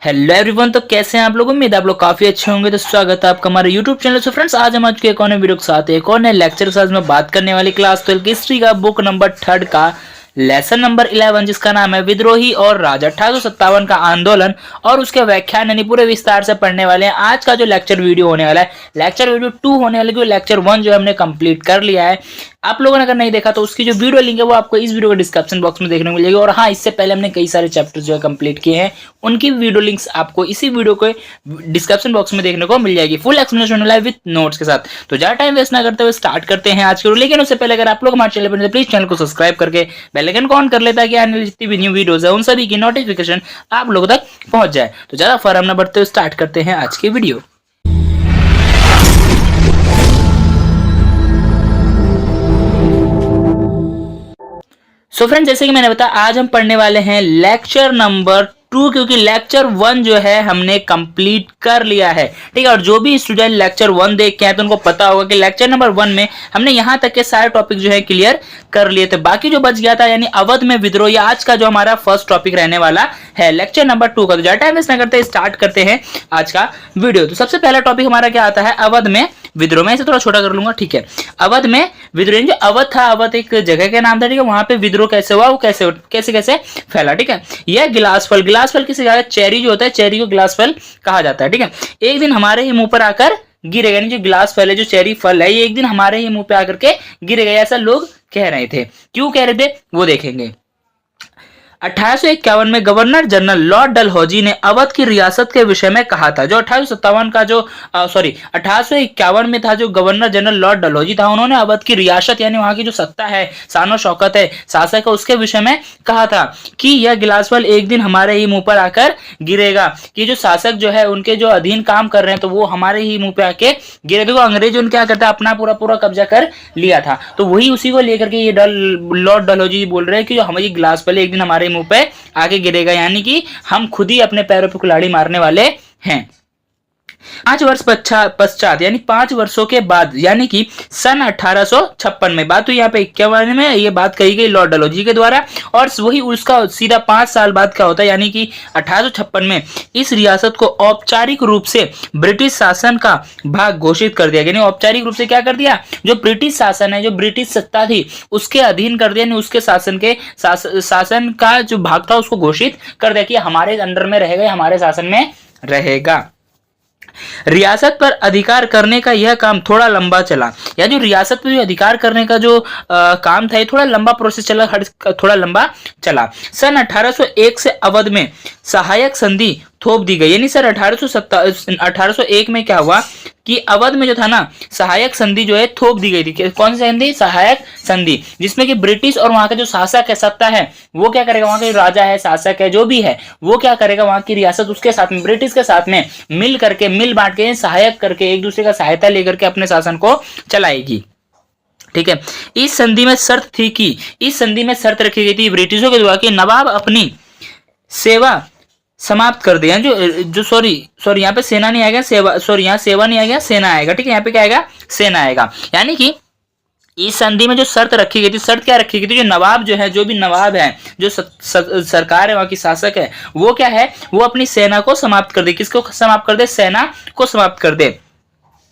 Hello everyone. तो कैसे हैं आप लोग? उम्मीद है आप लोग काफी अच्छे होंगे। तो स्वागत है आपका हमारे यूट्यूब चैनल। सो फ्रेंड्स, आज हम आज के एक और नए वीडियो के साथ एक और नए लेक्चर के साथ में बात करने वाली क्लास 12 की हिस्ट्री का बुक नंबर 3 का लेसन नंबर 11, जिसका नाम है विद्रोही और राज 1857 का आंदोलन, और उसके व्याख्यान यानी पूरे विस्तार से पढ़ने वाले हैं। आज का जो लेक्चर वीडियो होने वाला है, लेक्चर वीडियो 2 होने वाला है। लेक्चर 1 जो हमने कंप्लीट कर लिया है। आप लोगों ने अगर नहीं देखा तो उसकी जो वीडियो लिंक है वो आपको इस वीडियो के डिस्क्रिप्शन बॉक्स में देखने को मिलेगी। और हाँ, इससे पहले हमने कई सारे चैप्टर जो है कंप्लीट किए हैं, उनकी वीडियो लिंक्स आपको इसी वीडियो के डिस्क्रिप्शन बॉक्स में देखने को मिल जाएगी। फुल एक्सप्लेनेशन होने वाला है विद नोट्स के साथ। तो ज्यादा टाइम वेस्ट ना करते हुए स्टार्ट करते हैं आज की वीडियो। लेकिन उससे पहले अगर आप लोग हमारे चैनल पर प्लीज चैनल को सब्सक्राइब करके बेल आइकन को ऑन कर लेता है कि आने वाली जितनी भी न्यू वीडियोस है उन सभी की नोटिफिकेशन आप लोगों तक पहुंच जाए। तो ज्यादा फर्म ना बढ़ते हुए स्टार्ट करते हैं आज की वीडियो। सो फ्रेंड, जैसे कि मैंने बताया, आज हम पढ़ने वाले हैं लेक्चर नंबर 2, क्योंकि लेक्चर 1 जो है हमने कंप्लीट कर लिया है। ठीक है, और जो भी स्टूडेंट लेक्चर 1 देख के आए तो उनको पता होगा कि लेक्चर नंबर 1 में हमने यहां तक के सारे टॉपिक जो है क्लियर कर लिए थे। बाकी जो बच गया था यानी अवध में विद्रोह, ये आज का जो हमारा फर्स्ट टॉपिक रहने वाला है लेक्चर नंबर 2 का। तो ज्यादा टाइम वेस्ट ना करते स्टार्ट करते हैं आज का वीडियो। तो सबसे पहला टॉपिक हमारा क्या आता है? अवध में विद्रोह। मैं इसे थोड़ा छोटा कर लूंगा, ठीक है। अवध में विद्रोह, जो अवध था, अवध एक जगह का नाम था, ठीक है। वहां पे विद्रोह कैसे हुआ, वो कैसे कैसे कैसे फैला, ठीक है। यह गिलास फल, गिलास फल किसे कहा जाता है? चेरी जो होता है, चेरी को गिलास फल कहा जाता है, ठीक है। एक दिन हमारे ही मुंह पर आकर गिरेगा, यानी जो गिलास फल है, जो चेरी फल है, ये एक दिन हमारे ही मुंह पे आकर के गिरेगा, ऐसा लोग कह रहे थे। क्यों कह रहे थे वो देखेंगे। 1851 में गवर्नर जनरल लॉर्ड डलहौजी ने अवध की रियासत के विषय में कहा था। जो 1857 का जो 1851 में था, जो गवर्नर जनरल लॉर्ड डलहौजी था, उन्होंने अवध की रियासत यानी वहां की जो सत्ता है, शान शौकत है, शासक है, उसके विषय में कहा था कि यह गिलास फल एक दिन हमारे ही मुंह पर आकर गिरेगा। कि जो शासक जो है, उनके जो अधीन काम कर रहे हैं, तो वो हमारे ही मुंह पे आके गिरे। देखो, अंग्रेज उनके क्या करता है, अपना पूरा पूरा कब्जा कर लिया था। तो वही उसी को लेकर के ये लॉर्ड डलहौजी बोल रहे हैं कि जो हमारी गिलास फल एक दिन हमारे मुंह पे आगे गिरेगा, यानी कि हम खुद ही अपने पैरों पे कुल्हाड़ी मारने वाले हैं। 5 वर्ष पश्चात यानी 5 वर्षों के बाद, यानी कि सन 1856 में, बात हुई यहाँ पे 51 में ये बात कही गई लॉर्ड डलहौजी के द्वारा। और वही उसका सीधा 5 साल बाद क्या होता है, यानी कि 1856 में इस रियासत को औपचारिक रूप से ब्रिटिश शासन का भाग घोषित कर दिया। यानी औपचारिक रूप से क्या कर दिया, जो ब्रिटिश शासन है, जो ब्रिटिश सत्ता थी, उसके अधीन कर दिया, उसके शासन का जो भाग था उसको घोषित कर दिया कि हमारे अंडर में रहेगा, हमारे शासन में रहेगा। रियासत पर अधिकार करने का यह काम थोड़ा लंबा चला, या जो रियासत पर जो अधिकार करने का जो काम था, ये थोड़ा लंबा प्रोसेस चला, थोड़ा लंबा चला। सन 1801 से अवध में सहायक संधि थोप दी गई। यानी सर 1801 में क्या हुआ कि अवध में जो था ना, सहायक संधि जो है थोप दी गई थी। कौन सी संधि? सहायक संधि, जिसमें कि ब्रिटिश और वहां का जो शासक है, सत्ता है, वो क्या करेगा, वहां का जो राजा है, शासक है, जो भी है, वो क्या करेगा, वहां की रियासत उसके साथ में, ब्रिटिश के साथ में मिल करके, मिल बांट के, सहायक करके, एक दूसरे का सहायता लेकर के अपने शासन को चलाएगी। ठीक है। इस संधि में शर्त थी कि, इस संधि में शर्त रखी गई थी ब्रिटिशों के द्वारा कि नवाब अपनी सेवा समाप्त कर दे। सॉरी यहाँ पे सेना नहीं आएगा, सेवा, सॉरी यहाँ सेवा नहीं आएगा, सेना आएगा, ठीक है। यहाँ पे क्या आएगा? सेना आएगा। यानी कि इस संधि में जो शर्त रखी गई थी, शर्त क्या रखी गई थी, जो नवाब जो है, जो भी नवाब है, जो सरकार है, वहां की शासक है, वो क्या है, वो अपनी सेना को समाप्त कर दे। किसको समाप्त कर दे? सेना को समाप्त कर दे।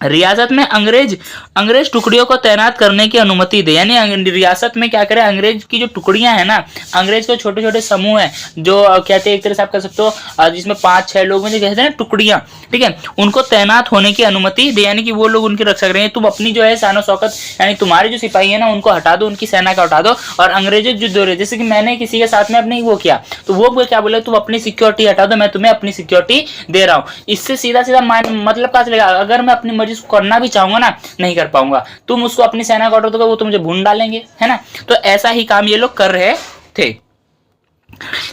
रियासत में अंग्रेज टुकड़ियों को तैनात करने की अनुमति दे। यानी रियासत में क्या करे, अंग्रेज की जो टुकड़ियां हैं ना, अंग्रेज के छोटे छोटे समूह हैं, जो कहते हैं, एक तरह से आप कह सकते हो, जिसमें 5-6 लोग में जो कहते हैं ना टुकड़ियां, ठीक है, उनको तैनात होने की अनुमति दे। यानी कि वो लोग उनकी रक्षा करेंगे। तुम अपनी जो है शान शौकत, यानी तुम्हारे जो सिपाही है ना, उनको हटा दो, उनकी सेना का हटा दो, और अंग्रेजों जो दो रहे, जैसे कि मैंने किसी के साथ में अपने वो किया, तो वो क्या बोले, तुम अपनी सिक्योरिटी हटा दो, मैं तुम्हें अपनी सिक्योरिटी दे रहा हूँ। इससे सीधा सीधा मतलब क्या चलेगा, अगर मैं अपनी करना भी चाहूंगा ना, नहीं कर पाऊंगा। तुम उसको अपनी सेना को ऑर्डर दोगे, वो तो मुझे भून डालेंगे, है ना। तो ऐसा ही काम ये लोग कर रहे थे।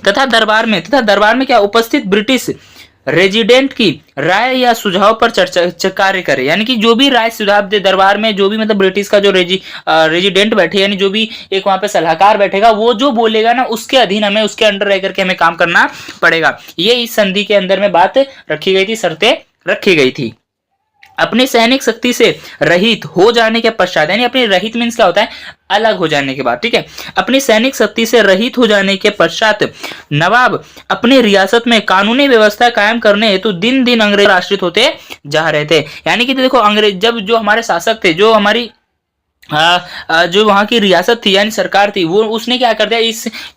तथा दरबार में क्या उपस्थित ब्रिटिश रेजिडेंट की राय या सुझाव पर चर्चा कार्य करे। यानी कि जो भी राय सुझाव दे दरबार में, जो भी मतलब ब्रिटिश का जो रेजिडेंट बैठे, यानी जो भी एक वहां पे सलाहकार बैठेगा, वो जो बोलेगा ना, उसके अधीन हमें, उसके अंडर रह करके हमें काम करना पड़ेगा। ये इस संधि के अंदर में बात रखी गई थी, शर्तें रखी गई थी। अपनी सैनिक शक्ति से रहित हो जाने के पश्चात, यानी अपनी रहित मीन्स क्या होता है, अलग हो जाने के बाद, ठीक है, अपनी सैनिक शक्ति से रहित हो जाने के पश्चात नवाब अपनी रियासत में कानूनी व्यवस्था कायम करने हेतु दिन दिन अंग्रेज आश्रित होते जा रहे थे। यानी कि देखो अंग्रेज, जब जो हमारे शासक थे, जो हमारी जो वहां की रियासत थी यानी सरकार थी, वो उसने क्या कर दिया,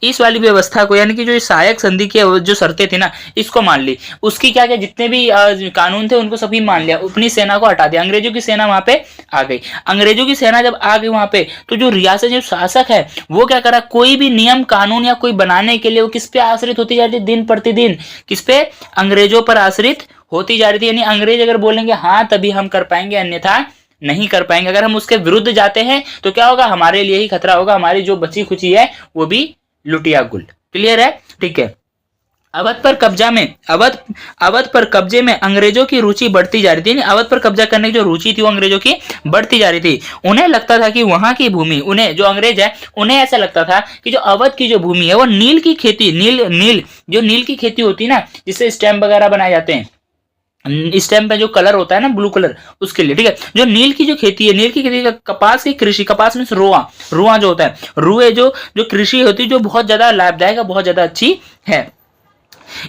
इस वाली व्यवस्था को, यानी कि जो सहायक संधि की जो शर्तें थी ना, इसको मान ली। उसकी क्या क्या जितने भी कानून थे उनको सभी मान लिया, अपनी सेना को हटा दिया, अंग्रेजों की सेना वहां पे आ गई। अंग्रेजों की सेना जब आ गई वहां पे, तो जो रियासत, जो शासक है, वो क्या करा, कोई भी नियम कानून या कोई बनाने के लिए वो किस पे आश्रित होती जा रही थी, दिन प्रतिदिन किस पे, अंग्रेजों पर आश्रित होती जा रही थी। यानी अंग्रेज अगर बोलेंगे हाँ तभी हम कर पाएंगे, अन्यथा नहीं कर पाएंगे। अगर हम उसके विरुद्ध जाते हैं तो क्या होगा, हमारे लिए ही खतरा होगा, हमारी जो बची खुची है वो भी लुटिया गुल। क्लियर है, ठीक है। अवध पर कब्जे में अंग्रेजों की रुचि बढ़ती जा रही थी। अवध पर कब्जा करने की जो रुचि थी वो अंग्रेजों की बढ़ती जा रही थी। उन्हें लगता था कि वहां की भूमि, उन्हें जो अंग्रेज है उन्हें ऐसा लगता था कि जो अवध की जो भूमि है वो नील की खेती, नील की खेती होती है ना, जिससे स्टैम्प वगैरह बनाए जाते हैं, स्टेम पे जो कलर होता है ना, ब्लू कलर, उसके लिए, ठीक है। जो नील की जो खेती है, नील की खेती का कपास की कृषि, कपास में रुआ जो होता है, रुए जो कृषि होती है, जो बहुत ज्यादा लाभदायक है, बहुत ज्यादा अच्छी है।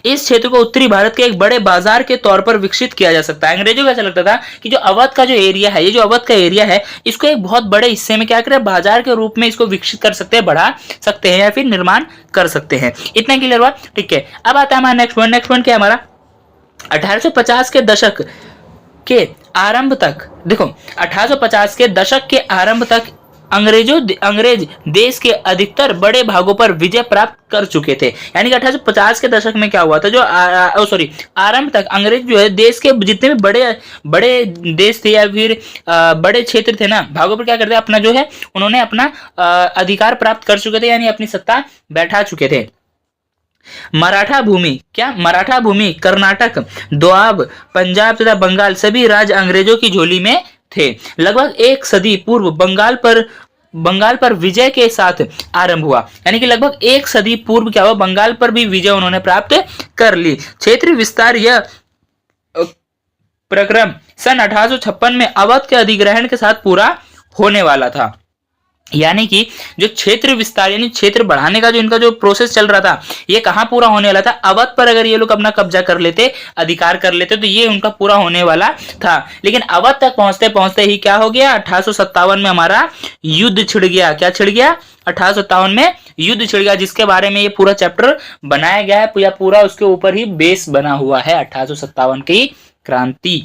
इस क्षेत्र को उत्तरी भारत के एक बड़े बाजार के तौर पर विकसित किया जा सकता है। अंग्रेजों को ऐसा लगता था कि जो अवध का जो एरिया है, ये जो अवध का एरिया है, इसको एक बहुत बड़े हिस्से में क्या करें, बाजार के रूप में इसको विकसित कर सकते हैं, बढ़ा सकते हैं या फिर निर्माण कर सकते हैं। इतना क्लियर हुआ, ठीक है। अब आता है हमारा नेक्स्ट पॉइंट क्या है हमारा, 1850 के दशक के आरंभ तक, देखो 1850 के दशक के आरंभ तक अंग्रेज देश के अधिकतर बड़े भागों पर विजय प्राप्त कर चुके थे। यानी कि 1850 के दशक में क्या हुआ था, जो आरंभ तक अंग्रेज जो है देश के जितने भी बड़े देश थे या फिर बड़े क्षेत्र थे ना, भागों पर क्या करते, अपना जो है उन्होंने अपना अधिकार प्राप्त कर चुके थे, यानी अपनी सत्ता बैठा चुके थे। मराठा भूमि कर्नाटक, दोआब, पंजाब तथा बंगाल सभी राज्य अंग्रेजों की झोली में थे। लगभग एक सदी पूर्व बंगाल पर विजय के साथ आरंभ हुआ। यानी कि लगभग एक सदी पूर्व क्या हुआ, बंगाल पर भी विजय उन्होंने प्राप्त कर ली। क्षेत्रीय विस्तार यह प्रक्रम सन 1856 में अवध के अधिग्रहण के साथ पूरा होने वाला था। यानी कि जो क्षेत्र विस्तार यानी क्षेत्र बढ़ाने का जो इनका जो प्रोसेस चल रहा था, ये कहां पूरा होने वाला था, अवध पर अगर ये लोग अपना कब्जा कर लेते, अधिकार कर लेते, तो ये उनका पूरा होने वाला था। लेकिन अवध तक पहुंचते पहुंचते ही क्या हो गया, 1857 में हमारा युद्ध छिड़ गया। क्या छिड़ गया, 1857 में युद्ध छिड़ गया, जिसके बारे में ये पूरा चैप्टर बनाया गया है, पूरा उसके ऊपर ही बेस बना हुआ है, 1857 की क्रांति।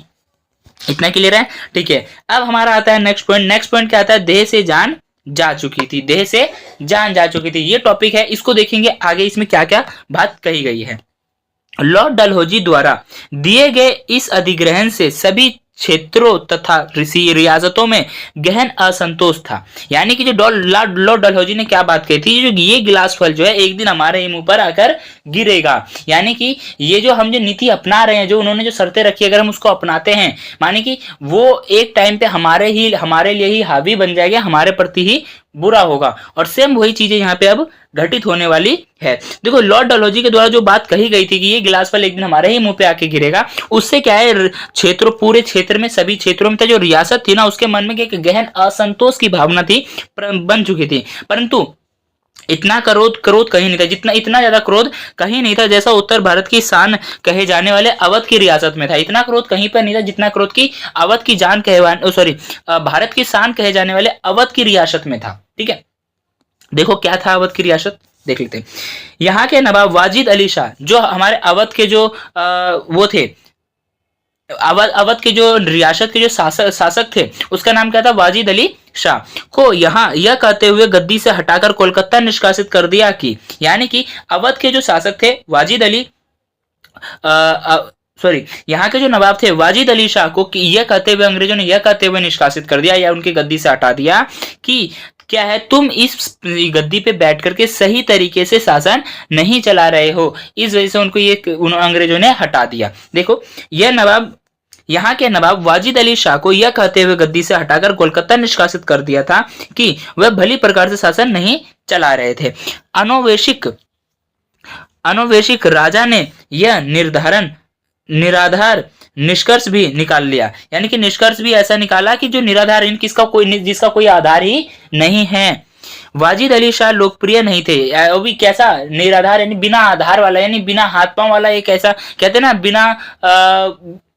इतना क्लियर है, ठीक है। अब हमारा आता है नेक्स्ट पॉइंट क्या आता है, देह से जान जा चुकी थी। ये टॉपिक है, इसको देखेंगे आगे, इसमें क्या क्या बात कही गई है। लॉर्ड डलहौजी द्वारा दिए गए इस अधिग्रहण से सभी क्षेत्रों तथा रियासतों में गहन असंतोष था। यानी कि जो लॉर्ड डलहौजी ने क्या बात कही थी, जो ये गिलास फल जो है एक दिन हमारे ही मुंह पर आकर गिरेगा। यानी कि ये जो हम जो नीति अपना रहे हैं, जो उन्होंने जो शर्तें रखी, अगर हम उसको अपनाते हैं, माने कि वो एक टाइम पे हमारे लिए ही हावी बन जाएगा, हमारे प्रति ही बुरा होगा। और सेम वही चीजें यहाँ पे अब घटित होने वाली है। देखो लॉर्ड डलहौजी के द्वारा जो बात कही गई थी कि ये गिलास फल एक दिन हमारे ही मुंह पे आके गिरेगा, उससे क्या है, पूरे क्षेत्र में, सभी क्षेत्रों में जो रियासत थी ना, उसके मन में एक गहन असंतोष की भावना थी, बन चुकी थी। परंतु इतना क्रोध कहीं नहीं था, इतना ज्यादा क्रोध कहीं नहीं था जैसा उत्तर भारत की शान कहे जाने वाले अवध की रियासत में था। इतना क्रोध कहीं पर नहीं था जितना क्रोध की अवध की भारत की शान कहे जाने वाले अवध की रियासत में था। ठीक है, देखो क्या था अवध की रियासत, देख लेते हैं। यहाँ के नवाब वाजिद अली शाह, जो हमारे अवध के जो वो थे, अवध के जो रियासत के जो शासक थे, उसका नाम क्या था, वाजिद अली शाह, को यहाँ यह कहते हुए गद्दी से हटाकर कोलकाता निष्कासित कर दिया कि, यानी कि अवध के जो शासक थे वाजिद अली यहाँ के जो नवाब थे वाजिद अली शाह को यह कहते हुए, अंग्रेजों ने यह कहते हुए निष्कासित कर दिया या उनकी गद्दी से हटा दिया कि क्या है, तुम इस गद्दी पे बैठ करके सही तरीके से शासन नहीं चला रहे हो। इस वजह से उनको अंग्रेजों ने हटा दिया। देखो यहाँ के नवाब वाजिद अली शाह को यह कहते हुए गद्दी से हटाकर कोलकाता निष्कासित कर दिया था कि वह भली प्रकार से शासन नहीं चला रहे थे। अनौवेशिक राजा ने यह निराधार निष्कर्ष भी निकाल लिया, यानी कि निष्कर्ष भी ऐसा निकाला कि जो निराधार इन किसका कोई जिसका कोई आधार ही नहीं है। वाजिद अली शाह लोकप्रिय नहीं थे, वो भी कैसा निराधार यानी बिना आधार वाला, यानी बिना हाथ पांव वाला, एक ऐसा कहते हैं ना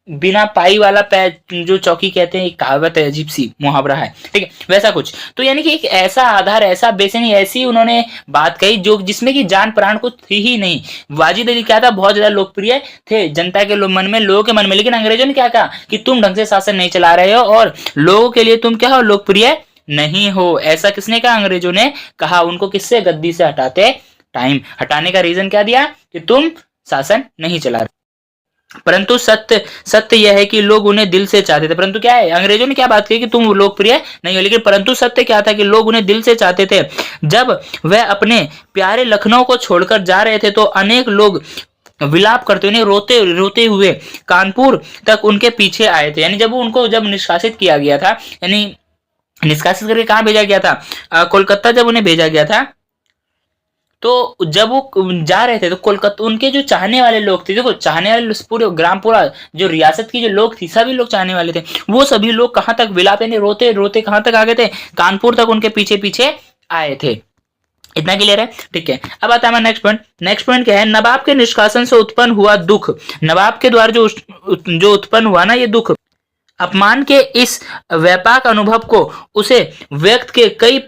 बिना पाई वाला पैर जो चौकी कहते हैं, एक कहावत है, अजीब सी मुहावरा है, ठीक है, वैसा कुछ। तो यानी कि एक ऐसा आधार, ऐसा बेसिन, ऐसी उन्होंने बात कही जो जिसमें कि जान प्राण कुछ थी ही नहीं। वाजिद अली क्या था, बहुत ज्यादा लोकप्रिय थे जनता के मन में, लोगों के मन में, लेकिन अंग्रेजों ने क्या कहा कि तुम ढंग से शासन नहीं चला रहे हो और लोगों के लिए तुम क्या हो, लोकप्रिय नहीं हो। ऐसा किसने कहा, अंग्रेजों ने कहा। उनको किससे, गद्दी से हटाते टाइम। हटाने का रीजन क्या दिया कि तुम शासन नहीं चला रहे। परंतु सत्य यह है कि लोग उन्हें दिल से चाहते थे। परंतु क्या है, अंग्रेजों ने क्या बात की कि तुम लोकप्रिय नहीं हो, लेकिन परंतु सत्य क्या था कि लोग उन्हें दिल से चाहते थे। जब वह अपने प्यारे लखनऊ को छोड़कर जा रहे थे तो अनेक लोग विलाप करते हुए, रोते रोते हुए कानपुर तक उनके पीछे आए थे। यानी जब निष्कासित किया गया था, यानी निष्कासित करके कहाँ भेजा गया था, कोलकाता जब उन्हें भेजा गया था, तो जब वो जा रहे थे तो कोलकाता, उनके जो चाहने वाले लोग थे, देखो चाहने वाले पूरे ग्राम, पूरा जो रियासत की जो लोग थी, सभी लोग चाहने वाले थे, वो सभी लोग कहाँ तक विलाप यानी रोते रोते कहाँ तक आ गए थे, कानपुर तक उनके पीछे पीछे आए थे। इतना क्लियर है, ठीक है। अब आता है हमारा नेक्स्ट पॉइंट। नेक्स्ट पॉइंट क्या है, नवाब के निष्कासन से उत्पन्न हुआ दुख। नवाब के द्वारा जो उत्पन्न हुआ ना ये दुख, अपमान के इस व्यापक अनुभव को उसे व्यक्त के कई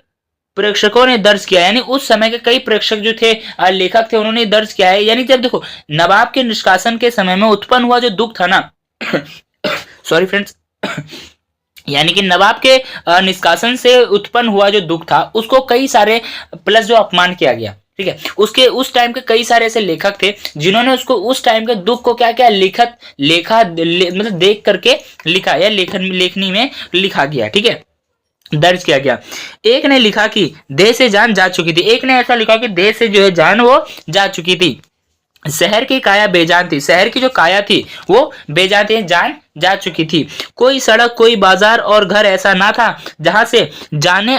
प्रेक्षकों ने दर्ज किया, यानी उस समय के कई प्रेक्षक जो थे, लेखक थे, उन्होंने दर्ज किया है। यानी जब देखो नवाब के निष्कासन के समय में उत्पन्न हुआ जो दुख था ना सॉरी फ्रेंड्स यानी कि नवाब के निष्कासन से उत्पन्न हुआ जो दुख था, उसको कई सारे प्लस जो अपमान किया गया, ठीक है, उसके उस टाइम के कई सारे ऐसे लेखक थे जिन्होंने उसको उस टाइम के दुख को क्या क्या मतलब देख करके लिखा, या लेखनी में लिखा गया, ठीक है, दर्ज किया गया। एक ने लिखा कि देह से जान जा चुकी थी, एक ने ऐसा लिखा कि देह से जो है जान वो जा चुकी थी। शहर की काया बेजान थी, शहर की जो काया थी वो बेजान थी, जान जा चुकी थी। कोई सड़क, कोई बाजार और घर ऐसा ना था जहां से जाने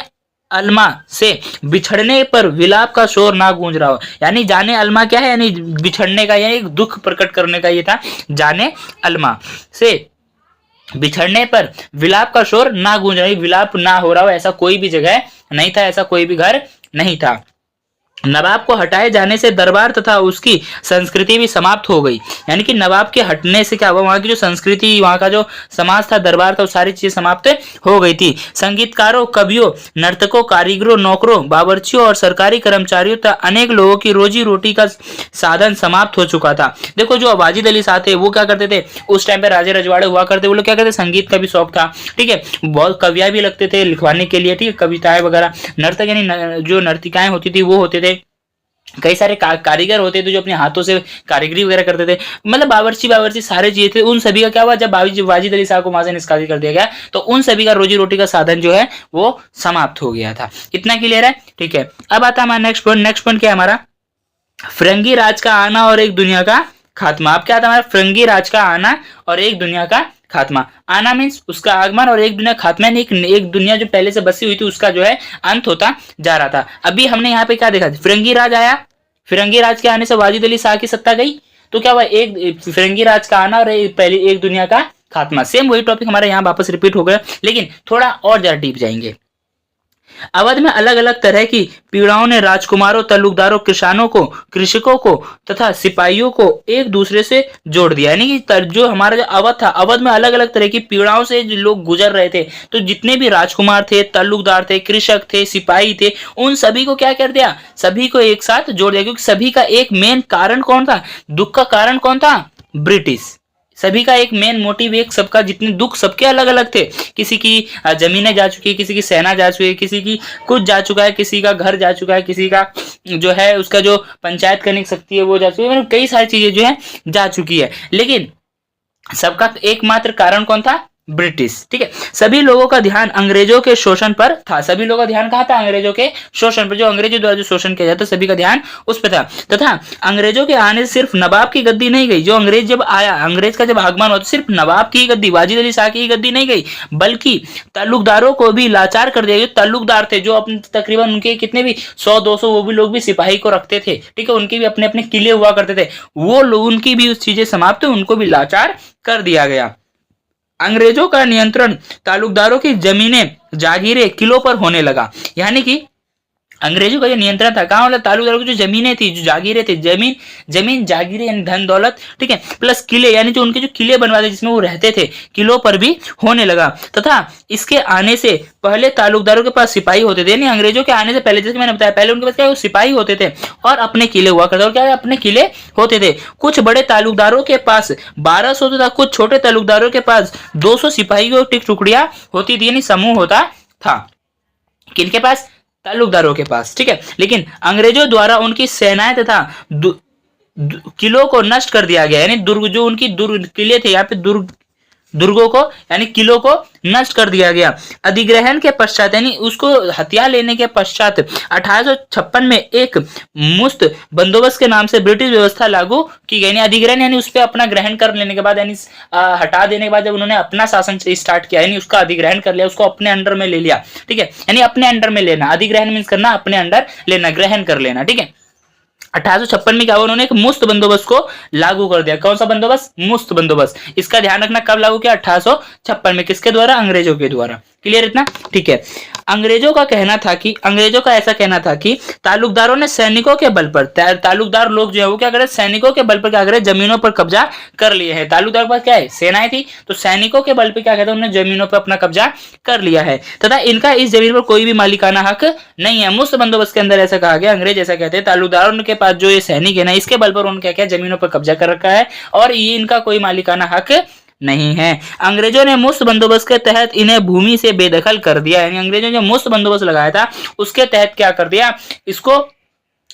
अलमा से बिछड़ने पर विलाप का शोर ना गूंज रहा हो। यानी जाने अलमा क्या है, यानी बिछड़ने का, यानी दुख प्रकट करने का ये था, जाने अलमा से बिछड़ने पर विलाप का शोर ना गूंज रहा, विलाप ना हो रहा हो, ऐसा कोई भी जगह नहीं था, ऐसा कोई भी घर नहीं था। नवाब को हटाए जाने से दरबार तथा उसकी संस्कृति भी समाप्त हो गई। यानी कि नवाब के हटने से क्या हुआ, वहां की जो संस्कृति, वहां का जो समाज था, दरबार था, वो सारी चीजें समाप्त हो गई थी। संगीतकारों, कवियों, नर्तकों, कारीगरों, नौकरों, बावर्चियों और सरकारी कर्मचारियों तथा अनेक लोगों की रोजी रोटी का साधन समाप्त हो चुका था। देखो जो वाजिद अली शाह थे वो क्या करते थे, उस टाइम पे राजे रजवाड़े हुआ करते, वो लोग क्या करते, संगीत का भी शौक था, ठीक है, बहुत कवियां भी लगते थे लिखवाने के लिए, ठीक है, कविताएं वगैरह, नर्तक यानी जो नर्तिकाएं होती थी वो होते थे, कई सारे कारीगर होते थे जो अपने हाथों से कारीगरी वगैरह करते थे, मतलब बावर्ची सारे चीजें थे। उन सभी का क्या हुआ, जब वाजिद अली साहब को वहां से निष्कासित कर दिया गया तो उन सभी का रोजी रोटी का साधन जो है वो समाप्त हो गया था। इतना क्लियर है, ठीक है। अब आता है हमारा नेक्स्ट पॉइंट। नेक्स्ट पॉइंट क्या है हमारा, फिरंगी राज का आना और एक दुनिया का खात्मा। अब क्या था हमारा, फिरंगी राज का आना और एक दुनिया का खात्मा। आना मीन्स उसका आगमन और एक दुनिया खात्मा, एक दुनिया जो पहले से बसी हुई थी उसका जो है अंत होता जा रहा था। अभी हमने यहाँ पे क्या देखा, फिरंगी राज आया, फिरंगी राज के आने से वाजिद अली शाह की सत्ता गई, तो क्या हुआ, एक फिरंगी राज का आना और पहले एक दुनिया का खात्मा। सेम वही टॉपिक हमारा यहाँ वापस रिपीट हो गया, लेकिन थोड़ा और ज्यादा डीप जाएंगे। अवध में अलग अलग तरह की पीड़ाओं ने राजकुमारों, तल्लुकदारों, किसानों को, कृषकों को तथा सिपाहियों को एक दूसरे से जोड़ दिया। यानी कि जो हमारा जो अवध था, अवध में अलग अलग तरह की पीड़ाओं से जो लोग गुजर रहे थे, तो जितने भी राजकुमार थे, तल्लुकदार थे, कृषक थे, सिपाही थे, उन सभी को क्या कर दिया, सभी को एक साथ जोड़ दिया। क्योंकि सभी का एक मेन कारण कौन था, दुख का कारण कौन था, ब्रिटिश। सभी का एक मेन मोटिव, एक सबका जितने दुख सबके अलग अलग थे, किसी की जमीनें जा चुकी है, किसी की सेना जा चुकी है, किसी की कुछ जा चुका है, किसी का घर जा चुका है, किसी का जो है उसका जो पंचायत करने की शक्ति है वो जा चुकी है, मतलब कई सारी चीजें जो है जा चुकी है, लेकिन सबका एकमात्र कारण कौन था, ब्रिटिश। ठीक है, सभी लोगों का ध्यान अंग्रेजों के शोषण पर था। सभी लोगों का ध्यान कहाँ था? अंग्रेजों के शोषण पर। जो अंग्रेजों द्वारा जो शोषण किया जाता, सभी का ध्यान उस पर था। तथा अंग्रेजों के आने से सिर्फ नवाब की गद्दी नहीं गई। जो अंग्रेज जब आया, अंग्रेज का जब आगमन हुआ तो सिर्फ नवाब की गद्दी, वाजिद अली शाह की गद्दी नहीं गई, बल्कि ताल्लुकदारों को भी लाचार कर दिया। जो ताल्लुकदार थे, जो अपने तकरीबन उनके कितने भी 100-200 वो भी लोग भी सिपाही को रखते थे। ठीक है, उनके भी अपने अपने किले हुआ करते थे, वो लोग उनकी भी चीजें समाप्त, उनको भी लाचार कर दिया गया। अंग्रेजों का नियंत्रण तालुकदारों की जमीनें, जागीरें, किलों पर होने लगा। यानी कि अंग्रेजों का जो नियंत्रण था कहाँ? मतलब तालुकदारों की जो जमीनें थी, जो जागीरें थी, जमीन जागीरें यानी धन दौलत, ठीक है, प्लस किले यानी जो उनके जो किले बनवाते जिसमें वो रहते थे, किलों पर भी होने लगा। तथा इसके आने से पहले तालुकदारों के पास सिपाही होते थे। यानी अंग्रेजों के आने से पहले, जैसे मैंने बताया, पहले उनके पास क्या सिपाही होते थे और अपने किले हुआ करते, और क्या अपने किले होते थे। कुछ बड़े तालुकदारों के पास 1200 तथा कुछ छोटे तालुकदारों के पास 200 सिपाहियों की टुकड़ियां होती थी, यानी समूह होता था। किनके पास? ताल्लुकदारों के पास। ठीक है, लेकिन अंग्रेजों द्वारा उनकी सेनाएं तथा किलों को नष्ट कर दिया गया। यानी दुर्ग, जो उनकी दुर्ग किले थे, यहाँ पे दुर्गों को यानी किलों को नष्ट कर दिया गया। अधिग्रहण के पश्चात यानी उसको हथियार लेने के पश्चात 1856 में एक मुफ्त बंदोबस्त के नाम से ब्रिटिश व्यवस्था लागू की गई। अधिग्रहण यानी उस पर अपना ग्रहण कर लेने के बाद, यानी हटा देने के बाद जब उन्होंने अपना शासन स्टार्ट किया, यानी उसका अधिग्रहण कर लिया, उसको अपने अंडर में ले लिया। ठीक है, यानी अपने अंडर में लेना, अधिग्रहण मीन्स करना, अपने अंडर लेना, ग्रहण कर लेना। ठीक है, 1856 में क्या हुआ? उन्होंने एक मुफ्त बंदोबस्त को लागू कर दिया। कौन सा बंदोबस्त? मुफ्त बंदोबस्त। इसका ध्यान रखना, कब लागू किया? 1856 में। किसके द्वारा? अंग्रेजों के द्वारा। क्लियर इतना? ठीक है, अंग्रेजों का ऐसा कहना था कि तालुकदारों ने सैनिकों के बल पर, तालुकदार लोग जो है वो क्या करे? सैनिकों के बल पर क्या करे? जमीनों पर कब्जा कर लिए हैं। तालुकदार के पास क्या है? सेनाएं थी, तो सैनिकों के बल पर क्या कहते हैं? उन्होंने जमीनों पर अपना कब्जा कर लिया है तथा इनका इस जमीन पर कोई भी मालिकाना हक नहीं है। मुफ्त बंदोबस्त के अंदर ऐसा कहा गया। अंग्रेज ऐसा कहते हैं, तालुकदारों के पास जो ये सैनिक है ना, इसके बल पर उन्होंने क्या किया? जमीनों पर कब्जा कर रखा है और ये इनका कोई मालिकाना हक नहीं है। अंग्रेजों ने मुफ्त बंदोबस्त के तहत इन्हें भूमि से बेदखल कर दिया। यानी अंग्रेजों ने जो मुफ्त बंदोबस्त लगाया था उसके तहत क्या कर दिया? इसको,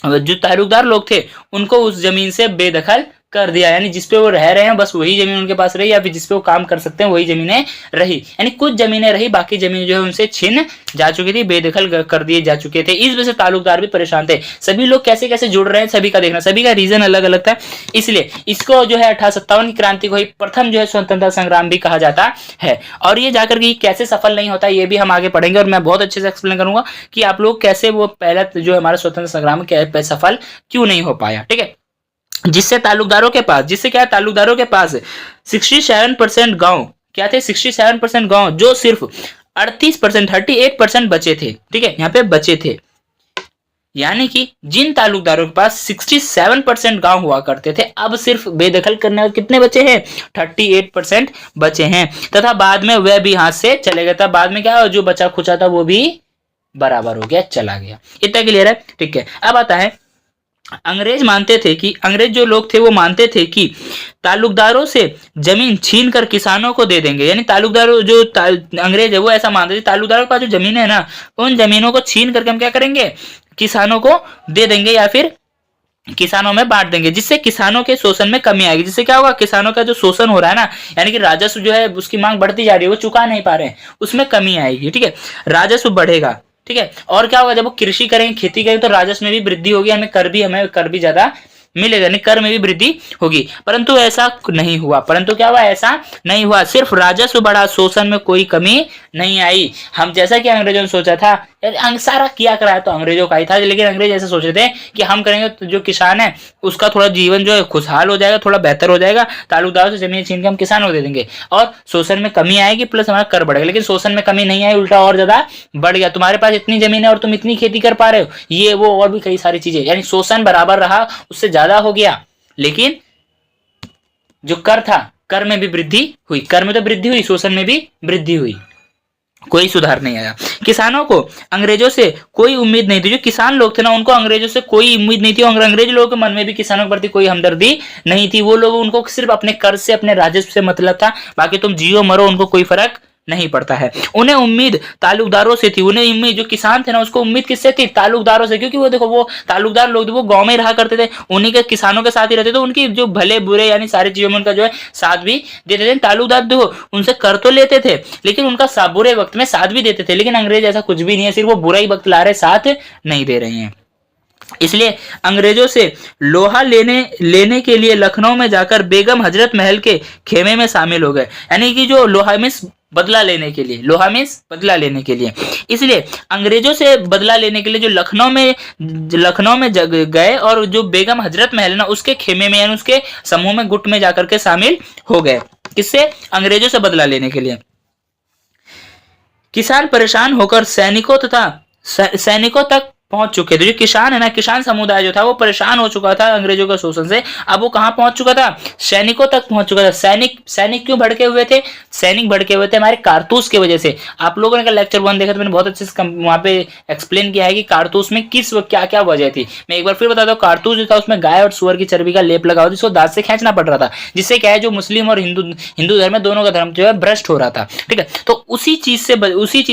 जो तालुकदार लोग थे उनको उस जमीन से बेदखल कर दिया। यानी जिसपे वो रह रहे हैं बस वही जमीन उनके पास रही, या फिर जिसपे वो काम कर सकते हैं वही जमीनें रही। यानी कुछ जमीनें रही, बाकी जमीन जो है उनसे छीन जा चुकी थी, बेदखल कर दिए जा चुके थे। इस वजह से तालुकदार भी परेशान थे। सभी लोग कैसे कैसे जुड़ रहे हैं, सभी का देखना, सभी का रीजन अलग अलग था। इसलिए इसको जो है 1857 की क्रांति को ही प्रथम जो है स्वतंत्रता संग्राम भी कहा जाता है। और ये जाकर के कैसे सफल नहीं होता ये भी हम आगे पढ़ेंगे, और मैं बहुत अच्छे से एक्सप्लेन करूंगा कि आप लोग कैसे वो पहला जो हमारा स्वतंत्रता संग्राम सफल क्यों नहीं हो पाया। ठीक है, जिससे क्या है? तालुकदारों के पास 67% गांव क्या थे? 67% गांव, जो सिर्फ 38% बचे थे। ठीक है, यहाँ पे बचे थे। यानी कि जिन तालुकदारों के पास 67% गांव हुआ करते थे, अब सिर्फ बेदखल करने वाले कितने बचे हैं? 38% बचे हैं। तथा बाद में वह भी हाथ से चले गए था। बाद में क्या, जो बचा खुचा था वो भी बराबर हो गया, चला गया। इतना क्लियर है? ठीक है, अब आता है अंग्रेज जो लोग थे वो मानते थे कि तालुकदारों से जमीन छीन कर किसानों को दे देंगे। यानी तालुकदारों जो अंग्रेज है वो ऐसा मानते थे, तालुकदारों का जो जमीन है ना, उन जमीनों को छीन करके हम क्या करेंगे? किसानों को दे देंगे या फिर किसानों में बांट देंगे, जिससे किसानों के शोषण में कमी आएगी। जिससे क्या होगा? किसानों का जो शोषण हो रहा है ना, यानी कि राजस्व जो है उसकी मांग बढ़ती जा रही है, वो चुका नहीं पा रहे हैं, उसमें कमी आएगी। ठीक है, राजस्व बढ़ेगा। ठीक है, और क्या होगा? जब वो कृषि करेंगे, खेती करेंगे, तो राजस्व में भी वृद्धि होगी, हमें कर भी ज्यादा मिलेगा, यानी कर में भी वृद्धि होगी। परंतु ऐसा नहीं हुआ। क्या हुआ? ऐसा नहीं हुआ। सिर्फ राजस्व बढ़ा, शोषण में कोई कमी नहीं आई। हम जैसा कि अंग्रेजों ने सोचा था, सारा किया कराया तो अंग्रेजों का ही था, लेकिन अंग्रेज ऐसे सोच रहे थे कि हम करेंगे तो जो किसान है उसका थोड़ा जीवन जो है खुशहाल हो जाएगा, थोड़ा बेहतर हो जाएगा, तालुकदारों से जमीन छीन के हम किसानों को दे देंगे और शोषण में कमी आएगी, प्लस हमारा कर बढ़ेगा। लेकिन शोषण में कमी नहीं आई, उल्टा और ज्यादा बढ़ गया। तुम्हारे पास इतनी जमीन है और तुम इतनी खेती कर पा रहे हो, ये वो और भी कई सारी चीजें, यानी शोषण बराबर रहा, उससे ज्यादा हो गया, लेकिन जो कर था, कर में भी वृद्धि हुई, कर में तो वृद्धि हुई, शोषण में भी वृद्धि हुई, कोई सुधार नहीं आया। किसानों को अंग्रेजों से कोई उम्मीद नहीं थी। जो किसान लोग थे ना, उनको अंग्रेजों से कोई उम्मीद नहीं थी, और अंग्रेज लोगों के मन में भी किसानों के प्रति कोई हमदर्दी नहीं थी। वो लोग, उनको सिर्फ अपने कर से, अपने राजस्व से मतलब था, बाकी तुम जियो मरो उनको कोई फर्क नहीं पड़ता है। उन्हें उम्मीद ताल्लुकदारों से थी, उन्हें उम्मीद, जो किसान थे ना उसको उम्मीद किससे थी? ताल्लुकदारों से, क्योंकि वो देखो वो ताल्लुकदार लोग वो गांव में रहा करते थे, उन्हीं के किसानों के साथ ही रहते थे, उनकी जो भले बुरे यानी सारी चीजों में उनका जो है साथ भी देते थे। ताल्लुकदार देखो उनसे कर तो लेते थे लेकिन उनका बुरे वक्त में साथ भी देते थे, लेकिन अंग्रेज ऐसा कुछ भी नहीं है, सिर्फ वो बुरा ही वक्त ला रहे, साथ नहीं दे रहे हैं। इसलिए अंग्रेजों से लोहा लेने के लिए लखनऊ में जाकर बेगम हजरत महल के खेमे में शामिल हो गए, यानी कि जो लोहा में बदला लेने के लिए, लोहा में बदला लेने के लिए, इसलिए अंग्रेजों से बदला लेने के लिए जो लखनऊ में गए और जो बेगम हजरत महल ना उसके खेमे में यानी उसके समूह में गुट में जाकर के शामिल हो गए। किससे? अंग्रेजों से बदला लेने के लिए। किसान परेशान होकर सैनिकों तक पहुंच चुके थे। जो किसान है ना, किसान समुदाय जो था वो परेशान हो चुका था अंग्रेजों के शोषण से। अब वो कहां पहुंच चुका था? सैनिकों तक पहुंच चुका था। सैनिक क्यों भड़के हुए थे? सैनिक भड़के हुए थे हमारे कारतूस की वजह से। आप लोगों ने लेक्चर 1 देखा तो मैंने बहुत अच्छे से वहां पे एक्सप्लेन किया है कि कारतूस में किस क्या क्या वजह थी। मैं एक बार फिर बताता हूँ, कारतूस जो था उसमें गाय और सुअर की चर्बी का लेप लगा हुआ था, जिसको दांत से खींचना पड़ रहा था, जिससे क्या है जो मुस्लिम और हिंदू धर्म में दोनों का धर्म जो है भ्रष्ट हो रहा था। ठीक है, तो उसी चीज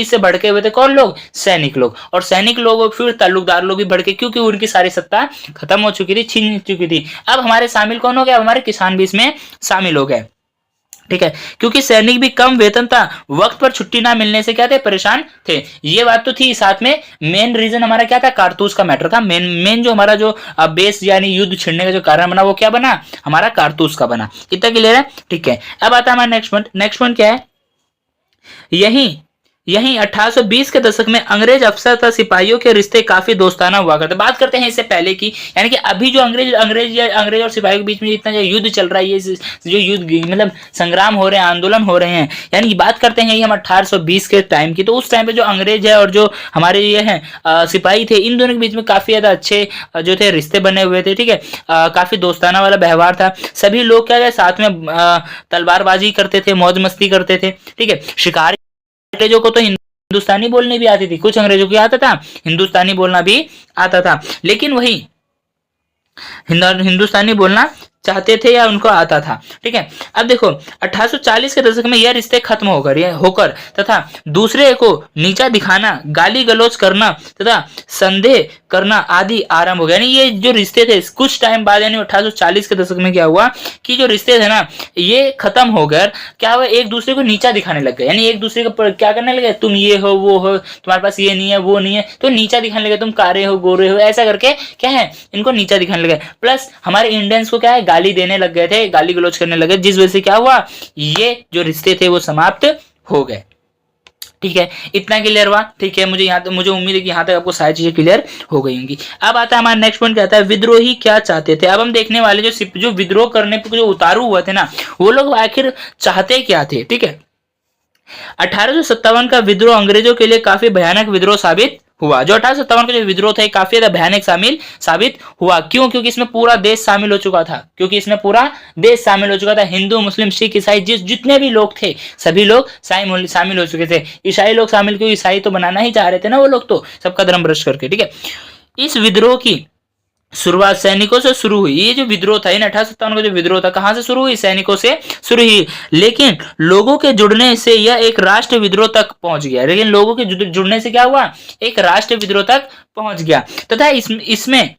से भड़के हुए थे कौन लोग? सैनिक लोग। और सैनिक लोग फिर ताल्लुकदार लोग भी भड़के, क्योंकि उनकी सारी सत्ता खत्म हो चुकी थी, छीन चुकी थी। अब हमारे शामिल कौन हो गया? हमारे किसान भी इसमें शामिल हो गए। ठीक है, क्योंकि सैनिक भी कम वेतन था, वक्त पर छुट्टी ना मिलने से क्या थे? परेशान थे। ये बात तो थी, साथ में मेन रीजन हमारा क्या था? कारतूस का मैटर था। मेन जो हमारा जो बेस यानी युद्ध छिड़ने का जो कारण बना वो क्या बना? हमारा कारतूस का बना। इतना क्लियर है? ठीक है, अब आता है हमारा नेक्स्ट पॉइंट क्या है? यहीं 1820 के दशक में अंग्रेज अफसर तथा सिपाहियों के रिश्ते काफी दोस्ताना हुआ करते। बात करते हैं इससे पहले की, यानी कि अभी जो अंग्रेज और सिपाहियों के बीच में इतना जो युद्ध चल रहा है, ये जो युद्ध मतलब संग्राम हो रहे हैं, आंदोलन हो रहे हैं, यानी कि बात करते हैं ये हम 1820 के टाइम की। तो उस टाइम पे जो अंग्रेज है और जो हमारे ये हैं सिपाही थे, इन दोनों के बीच में काफी ज्यादा अच्छे जो थे रिश्ते बने हुए थे। ठीक है, काफी दोस्ताना वाला व्यवहार था। सभी लोग क्या है साथ में तलवारबाजी करते थे, मौज मस्ती करते थे। ठीक है, शिकार अंग्रेजों को तो हिंदुस्तानी बोलने भी आती थी, कुछ अंग्रेजों को आता था हिंदुस्तानी बोलना भी आता था, लेकिन वही हिंदुस्तानी बोलना चाहते थे या उनको आता था। ठीक है, अब देखो 1840 के दशक में यह रिश्ते खत्म होकर तथा दूसरे को नीचा दिखाना, गाली गलौज करना तथा संदेह करना आदि आरंभ हो गया। यानी ये जो रिश्ते थे कुछ टाइम बाद यानी 1840 के दशक में क्या हुआ कि जो रिश्ते थे ना ये खत्म हो गए। क्या हुआ? एक दूसरे को नीचा दिखाने लग गए, यानी एक दूसरे को क्या करने लगे? तुम ये हो वो हो, तुम्हारे पास ये नहीं है वो नहीं है, तो नीचा दिखाने लगे, तुम कारे हो गोरे हो, ऐसा करके क्या है इनको नीचा दिखाने लगे। प्लस हमारे इंडियंस को क्या है गाली देने लग गए थे, गाली गलौज करने लगे, जिस वजह से क्या हुआ ये जो रिश्ते थे वो समाप्त हो गए। ठीक है, इतना क्लियर हुआ? ठीक है, मुझे उम्मीद है कि यहाँ तक आपको सारी चीजें क्लियर हो गई होंगी। अब आता है हमारा नेक्स्ट पॉइंट, क्या आता है? विद्रोही क्या चाहते थे। अब हम देखने वाले जो विद्रोह करने पर जो उतारू हुए थे ना वो लोग आखिर चाहते क्या थे। ठीक है, 1857 का विद्रोह अंग्रेजों के लिए काफी भयानक विद्रोह साबित हुआ। जो 1857 का जो विद्रोह था काफी ज्यादा भयानक साबित हुआ। क्यों? क्योंकि इसमें पूरा देश शामिल हो चुका था। हिंदू, मुस्लिम, सिख, ईसाई जितने भी लोग थे सभी लोग शामिल हो चुके थे। ईसाई लोग शामिल, क्योंकि ईसाई तो बनाना ही चाह रहे थे ना वो लोग, तो सबका धर्म भ्रष्ट करके। ठीक है, इस विद्रोह की शुरुआत सैनिकों से शुरू हुई। ये जो विद्रोह था इन 1857 का जो विद्रोह था कहां से शुरू हुई? सैनिकों से शुरू हुई, लेकिन लोगों के जुड़ने से यह एक राष्ट्र विद्रोह तक पहुंच गया। लेकिन लोगों के जुड़ने से क्या हुआ? एक राष्ट्र विद्रोह तक पहुंच गया तथा इसमें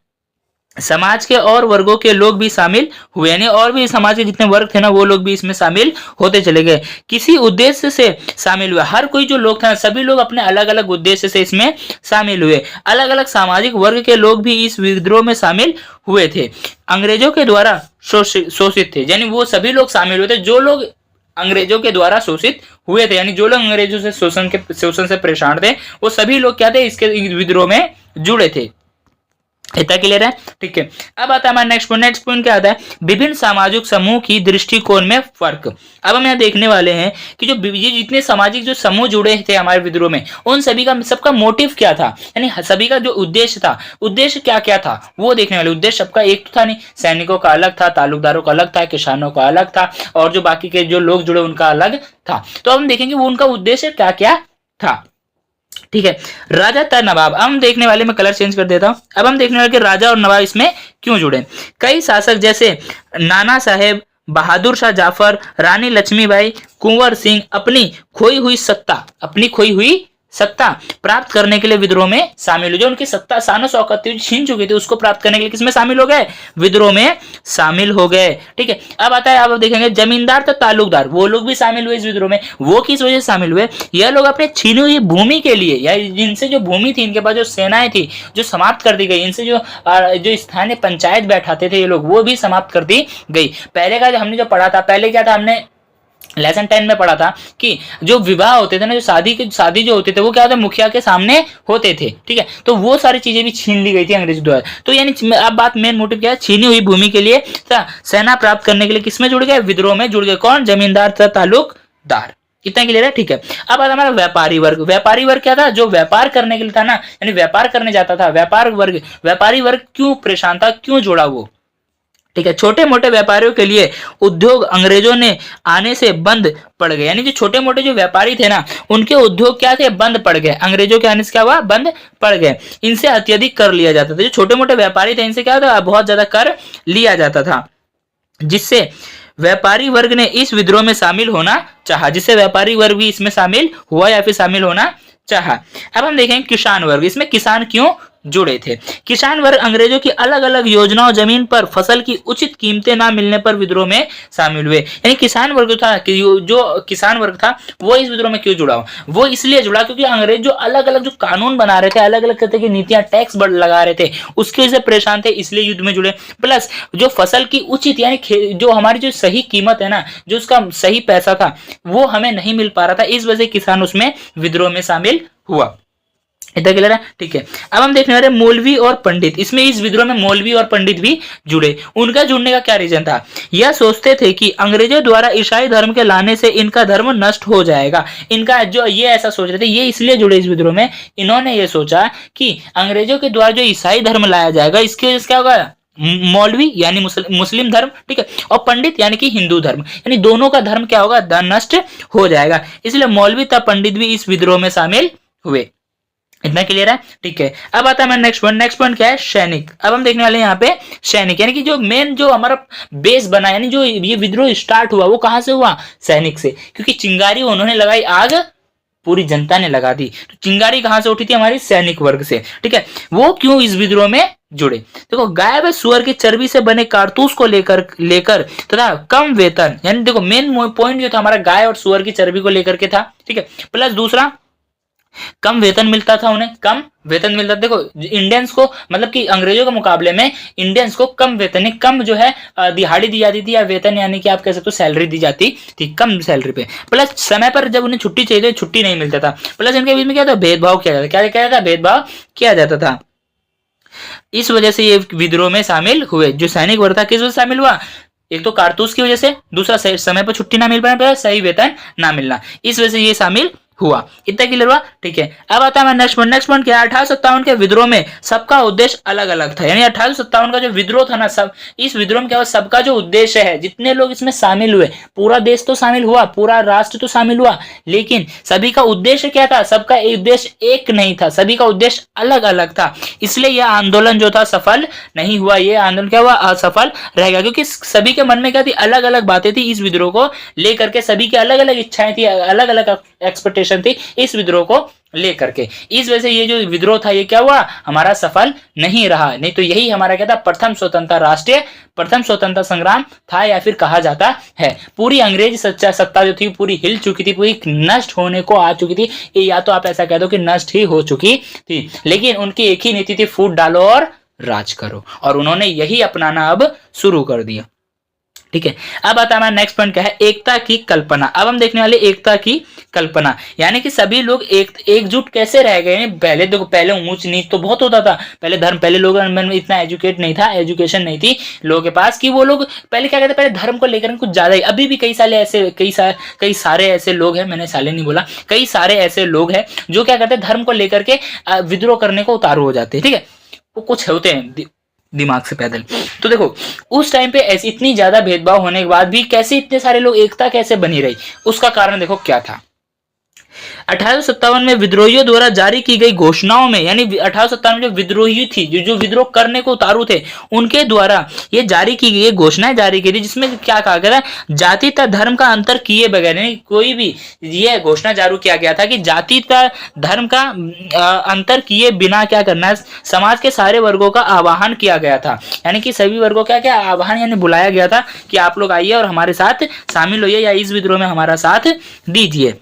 समाज के और वर्गों के लोग भी शामिल हुए, यानी और भी समाज के जितने वर्ग थे ना वो लोग भी इसमें शामिल होते चले गए। किसी उद्देश्य से शामिल हुए, हर कोई जो लोग था सभी लोग अपने अलग अलग उद्देश्य से इसमें शामिल हुए। अलग अलग सामाजिक वर्ग के लोग भी इस विद्रोह में शामिल हुए थे। अंग्रेजों के द्वारा शोषित थे, यानी वो सभी लोग शामिल हुए थे जो लोग अंग्रेजों के द्वारा शोषित हुए थे, यानी जो लोग अंग्रेजों से शोषण से परेशान थे वो सभी लोग क्या थे इसके विद्रोह में जुड़े थे। इतना क्लियर है? ठीक है, अब आता है हमारा नेक्स्ट पॉइंट क्या आता है? विभिन्न सामाजिक समूह की दृष्टिकोण में फर्क। अब हम यहाँ देखने वाले हैं कि जो ये जितने सामाजिक जो समूह जुड़े थे हमारे विद्रोह में उन सभी का सबका मोटिव क्या था, यानी सभी का जो उद्देश्य था, उद्देश्य क्या क्या था वो देखने वाले। उद्देश्य सबका एक तो था नहीं, सैनिकों का अलग था, ताल्लुकदारों का अलग था, किसानों का अलग था और जो बाकी के जो लोग जुड़े उनका अलग था। तो हम देखेंगे वो उनका उद्देश्य क्या क्या था। ठीक है, राजा था नवाब। अब हम देखने वाले, मैं कलर चेंज कर देता हूं। अब हम देखने वाले कि राजा और नवाब इसमें क्यों जुड़े। कई शासक जैसे नाना साहेब बहादुर शाह जाफर, रानी लक्ष्मीबाई, कुंवर सिंह अपनी खोई हुई सत्ता प्राप्त करने के लिए विद्रोह में शामिल हुए। जो उनकी सत्ता शान शौकत थी छीन चुकी थी, उसको प्राप्त करने के लिए किसमें शामिल हो गए? विद्रोह में शामिल हो गए। ठीक है, अब आता है, आप देखेंगे जमींदार तो ताल्लुकदार, वो लोग भी शामिल हुए इस विद्रोह में। वो किस वजह से शामिल हुए? यह लोग अपने छीनी हुई भूमि के लिए, या जिनसे जो भूमि थी, इनके पास जो सेनाएं थी जो समाप्त कर दी गई, इनसे जो स्थानीय पंचायत बैठाते थे ये लोग, वो भी समाप्त कर दी गई। पहले का जो हमने जो पढ़ा था, पहले क्या था, हमने लेसन 10 में पढ़ा था कि जो विवाह होते थे ना, जो शादी जो होते थे, वो क्या होता है, मुखिया के सामने होते थे। ठीक है, तो वो सारी चीजें भी छीन ली गई थी अंग्रेज द्वारा। तो यानी अब बात मेन मोटिव क्या है, छीनी हुई भूमि के लिए सेना प्राप्त करने के लिए किसमें जुड़ गए? विद्रोह में जुड़ गए। कौन? जमींदार तथा ताल्लुकदार। इतना क्लियर है? ठीक है, अब आता हमारा व्यापारी वर्ग। व्यापारी वर्ग क्या था? जो व्यापार करने के लिए था ना, यानी व्यापार करने जाता था। व्यापारी वर्ग क्यों परेशान था, क्यों जुड़ा वो? ठीक है, छोटे मोटे व्यापारियों के लिए उद्योग अंग्रेजों ने आने से बंद पड़ गए। यानी जो छोटे मोटे जो व्यापारी थे ना, उनके उद्योग क्या थे? बंद पड़ गए। अंग्रेजों के आने से क्या हुआ? बंद पड़ गए। इनसे अत्यधिक कर लिया जाता था। जो छोटे मोटे व्यापारी थे, इनसे क्या होता? बहुत ज्यादा कर लिया जाता था, जिससे व्यापारी वर्ग ने इस विद्रोह में शामिल होना चाहा। जिससे व्यापारी वर्ग भी इसमें शामिल हुआ या फिर शामिल होना चाहा। अब हम देखेंगे किसान वर्ग। इसमें किसान क्यों जुड़े थे? किसान वर्ग अंग्रेजों की अलग अलग योजनाओं, जमीन पर फसल की उचित कीमतें ना मिलने पर विद्रोह में शामिल हुए। यानी किसान वर्ग था, जो किसान वर्ग था, वो इस विद्रोह में क्यों जुड़ा? वो इसलिए जुड़ा क्योंकि अंग्रेज जो अलग अलग जो कानून बना रहे थे, अलग अलग तरह की नीतियां, टैक्स लगा रहे थे, उसकी वजह से परेशान थे, इसलिए युद्ध में जुड़े। प्लस जो फसल की उचित, यानी जो हमारी जो सही कीमत है ना, जो उसका सही पैसा था, वो हमें नहीं मिल पा रहा था, इस वजह से किसान उसमें विद्रोह में शामिल हुआ। इतना क्लियर है? ठीक है, अब हम देखने वाले मौलवी और पंडित। इसमें इस विद्रोह में मौलवी और पंडित भी जुड़े। उनका जुड़ने का क्या रीजन था? यह सोचते थे कि अंग्रेजों द्वारा ईसाई धर्म के लाने से इनका धर्म नष्ट हो जाएगा। इनका जो ये ऐसा सोच रहे थे, ये इसलिए जुड़े इस विद्रोह में, इन्होंने ये सोचा कि अंग्रेजों के द्वारा जो ईसाई धर्म लाया जाएगा, इसकी वजह से क्या होगा? मौलवी यानी मुस्लिम धर्म, ठीक है, और पंडित यानी कि हिंदू धर्म, यानी दोनों का धर्म क्या होगा? नष्ट हो जाएगा। इसलिए मौलवी तथा पंडित भी इस विद्रोह में शामिल हुए। इतना क्लियर है? ठीक है, अब आता है नेक्स्ट पॉइंट क्या है? सैनिक। अब हम देखने वाले हैं यहाँ पे सैनिक, यानी कि जो मेन जो हमारा बेस बना, यानी जो ये विद्रोह स्टार्ट हुआ, वो कहां से हुआ? सैनिक से। क्योंकि चिंगारी उन्होंने लगाई, आग पूरी जनता ने लगा दी। तो चिंगारी कहां से उठी थी? हमारी सैनिक वर्ग से। ठीक है, वो क्यों इस विद्रोह में जुड़े? देखो, गाय व सुअर की चर्बी से बने कारतूस को लेकर तथा कम वेतन, यानी देखो मेन पॉइंट जो था हमारा गाय और सुअर की चर्बी को लेकर के था। ठीक है, प्लस दूसरा कम वेतन मिलता था, उन्हें कम वेतन मिलता था। देखो इंडियंस को, मतलब कि अंग्रेजों के मुकाबले में इंडियंस को कम वेतन, कम जो है दिहाड़ी दी जाती थी, या वेतन यानी कि आप कह सकते हो सैलरी दी जाती थी, कम सैलरी पे। प्लस समय पर जब उन्हें छुट्टी चाहिए, छुट्टी नहीं मिलता था। प्लस इनके बीच में क्या था? भेदभाव किया जाता। क्या किया जाता? भेदभाव किया जाता था। इस वजह से ये विद्रोह में शामिल हुए। जो सैनिक वर्ग था, किस वजह से शामिल हुआ? एक तो कारतूस की वजह से, दूसरा समय पर छुट्टी ना मिल पाना, सही वेतन ना मिलना, इस वजह से ये शामिल हुआ। इतना क्लियर हुआ? ठीक है, अब आता है नेक्स्ट पॉइंट क्या है? 1857 के विद्रोह में सबका उद्देश्य अलग अलग था। यानी 1857 का जो विद्रोह था ना, सब इस विद्रोह में क्या हुआ? सबका जो उद्देश्य है, जितने लोग इसमें शामिल हुए, पूरा देश तो शामिल हुआ, पूरा राष्ट्र तो शामिल हुआ, लेकिन सभी का उद्देश्य क्या था? सबका उद्देश्य एक नहीं था, सभी का उद्देश्य अलग अलग था। इसलिए यह आंदोलन जो था सफल नहीं हुआ। यह आंदोलन क्या हुआ? असफल रह गया, क्योंकि सभी के मन में क्या थी? अलग अलग बातें थी इस विद्रोह को लेकर के, सभी की अलग अलग इच्छाएं थी, अलग अलग एक्सपेक्टेशन थी इस विद्रोह को लेकर के। इस वजह से ये जो विद्रोह था, ये क्या हुआ? हमारा सफल नहीं रहा। नहीं तो यही हमारा क्या था? प्रथम स्वतंत्रता संग्राम था, या फिर कहा जाता है। पूरी अंग्रेज सत्ता जो थी, पूरी हिल चुकी थी, पूरी नष्ट होने को आ चुकी थी, या तो आप ऐसा कह दो कि नष्ट ही हो चुकी थी। लेकिन उनकी एक ही नीति थी, फूट डालो और राज करो, और उन्होंने यही अपनाना अब शुरू कर दिया। ठीक है, अब आता है नेक्स्ट पॉइंट क्या है? एकता की कल्पना। अब हम देखने वाले एकता की कल्पना, यानी कि सभी लोग एकजुट कैसे रह गए। पहले देखो, पहले ऊंच नीच तो बहुत होता था, पहले लोगों में इतना एजुकेशन नहीं थी लोगों के पास, कि वो लोग पहले क्या कहते, पहले धर्म को लेकर कुछ ज्यादा ही। अभी भी कई सारे ऐसे लोग हैं, मैंने साले नहीं बोला, कई सारे ऐसे लोग हैं जो क्या करते हैं, धर्म को लेकर के विद्रोह करने को उतारू हो जाते हैं। ठीक है, वो कुछ होते हैं दिमाग से पैदल। तो देखो, उस टाइम पे ऐसी इतनी ज्यादा भेदभाव होने के बाद भी कैसे इतने सारे लोग, एकता कैसे बनी रही? उसका कारण देखो क्या था। 1857 में विद्रोहियों द्वारा जारी की गई घोषणाओं में, यानी 1857 में जो विद्रोही थी, जो विद्रोह करने को उतारू थे, उनके द्वारा ये जारी की गई घोषणाएं जारी की थी, जिसमें क्या कहा गया था, जाति तथा धर्म का अंतर किए बगैर, यानी कोई भी ये घोषणा जारी किया गया था कि जाति का धर्म का अंतर किए बिना क्या करना है, समाज के सारे वर्गों का आह्वान किया गया था, यानी कि सभी वर्गों का क्या आह्वान यानी बुलाया गया था कि आप लोग आइए और हमारे साथ शामिल होइए या इस विद्रोह में हमारा साथ दीजिए।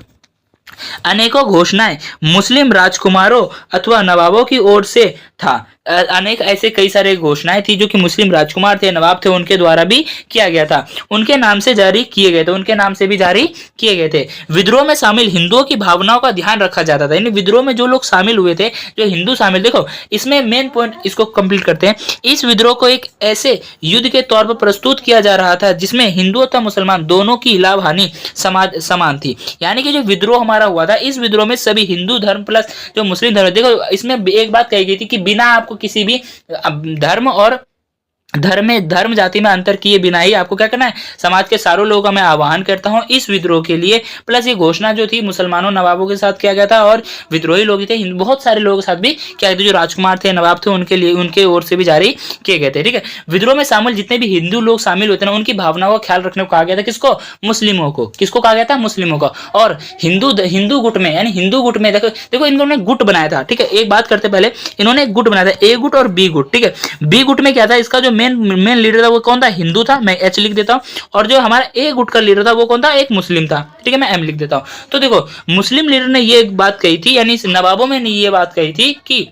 अनेकों घोषणाएं मुस्लिम राजकुमारों अथवा नवाबों की ओर से था। अनेक ऐसे कई सारे घोषणाएं थी जो कि मुस्लिम राजकुमार थे, नवाब थे, उनके द्वारा भी किया गया था, उनके नाम से जारी किए गए थे, उनके नाम से भी जारी किए गए थे। विद्रोह में शामिल हिंदुओं की भावनाओं का ध्यान रखा जाता था, यानी विद्रोह में जो लोग शामिल हुए थे, जो हिंदू शामिल, देखो इसमें मेन पॉइंट इसको कंप्लीट करते हैं। इस विद्रोह को एक ऐसे युद्ध के तौर पर प्रस्तुत किया जा रहा था जिसमें हिंदू तथा मुसलमान दोनों की लाभ हानि समान थी, यानी कि जो विद्रोह हमारा हुआ था, इस विद्रोह में सभी हिंदू धर्म प्लस जो मुस्लिम धर्म, देखो इसमें एक बात कही गई थी कि बिना आपको किसी भी धर्म और धर्म जाति में अंतर किए बिना ही आपको क्या करना है, समाज के सारों लोगों का मैं आह्वान करता हूं इस विद्रोह के लिए। प्लस ये घोषणा जो थी मुसलमानों नवाबों के साथ किया गया था और विद्रोही लोग थे बहुत सारे लोगों के साथ भी क्या कहते, जो राजकुमार थे, नवाब थे, उनके लिए उनके ओर से भी जारी किए गए थे। ठीक है, विद्रोह में शामिल जितने भी हिंदू लोग शामिल होते हैं उनकी भावनाओं का ख्याल रखने को कहा गया था, किसको, मुस्लिमों को, किसको कहा गया था, मुस्लिमों को। और हिंदू गुट में, यानी हिंदू गुट में देखो इन्होंने गुट बनाया था। ठीक है, एक बात करते पहले, इन्होंने एक गुट बनाया था, ए गुट और बी गुट। ठीक है, बी गुट में क्या था, इसका जो मेन लीडर था वो कौन था, हिंदू था, मैं एच लिख देता हूं, और जो हमारा ए गुट का लीडर था वो कौन था, एक मुस्लिम था। ठीक है, मैं एम लिख देता हूं। तो देखो मुस्लिम लीडर ने ये बात कही थी, यानी नवाबों में ने ये बात कही थी कि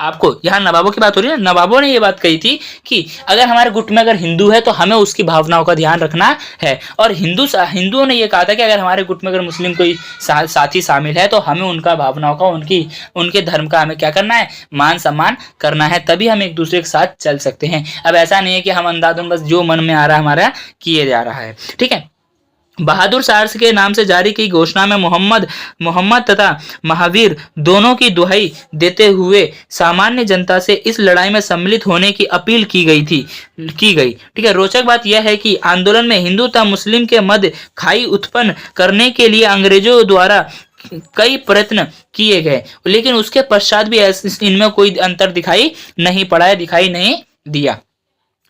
आपको, यहाँ नवाबों की बात हो रही है ना, नवाबों ने ये बात कही थी कि अगर हमारे गुट में अगर हिंदू है तो हमें उसकी भावनाओं का ध्यान रखना है, और हिंदुओं ने ये कहा था कि अगर हमारे गुट में अगर मुस्लिम कोई साथी शामिल है तो हमें उनका भावनाओं का, उनके धर्म का हमें क्या करना है, मान सम्मान करना है, तभी हम एक दूसरे के साथ चल सकते हैं। अब ऐसा नहीं है कि हम अंधाधुंध बस जो मन में आ रहा है हमारा किए जा रहा है। ठीक है, बहादुर शाह के नाम से जारी की घोषणा में मोहम्मद तथा महावीर दोनों की दुहाई देते हुए सामान्य जनता से इस लड़ाई में सम्मिलित होने की अपील की गई। ठीक है, रोचक बात यह है कि आंदोलन में हिंदू तथा मुस्लिम के मध्य खाई उत्पन्न करने के लिए अंग्रेजों द्वारा कई प्रयत्न किए गए, लेकिन उसके पश्चात भी इनमें कोई अंतर दिखाई नहीं पड़ा है, दिखाई नहीं दिया।